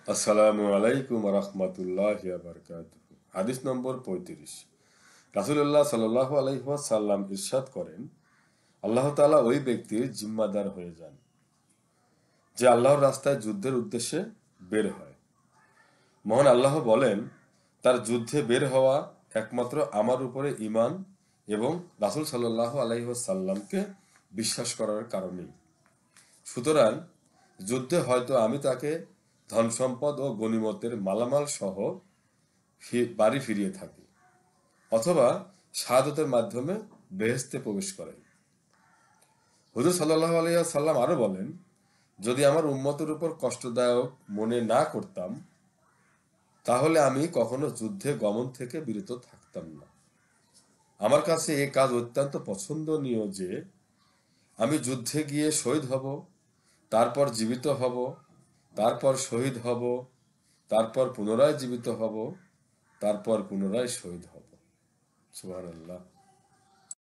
আসসালামু আলাইকুম রহমতুল্লাহি ওয়া বারাকাতুহু। হাদিস নম্বর 35। রাসূলুল্লাহ সাল্লাল্লাহু আলাইহি ওয়াসাল্লাম ইরশাদ করেন, আল্লাহ তাআলা ওই ব্যক্তির জিম্মাদার হয়ে যান যে আল্লাহর রাস্তায় যুদ্ধের উদ্দেশ্যে বের হয়। মহান আল্লাহ বলেন, তার যুদ্ধে বের হওয়া একমাত্র আমার উপরে ঈমান এবং রাসূল সাল্লাল্লাহু আলাইহি ওয়াসাল্লামকে বিশ্বাস করার কারণেই। সুতরাং যুদ্ধে হয়তো আমি তাকে ধন সম্পদ ও গনিমতের মালামাল সহ বাড়ি ফিরিয়ে থাকি, অথবা শাহাদতের মাধ্যমে বেহেশতে প্রবেশ করেন। হুজুর সাল্লাল্লাহু আলাইহি সাল্লাম আরো বলেন, যদি আমার উম্মতের উপর কষ্টদায়ক মনে না করতাম, তাহলে আমি কখনো যুদ্ধে গমন থেকে বিরত থাকতাম না। আমার কাছে এ কাজ অত্যন্ত পছন্দনীয় যে আমি যুদ্ধে গিয়ে শহীদ হব, তারপর জীবিত হব, তারপর শহীদ হব, তারপর পুনরায় জীবিত হব, তারপর পুনরায় শহীদ হব। সুবহানাল্লাহ।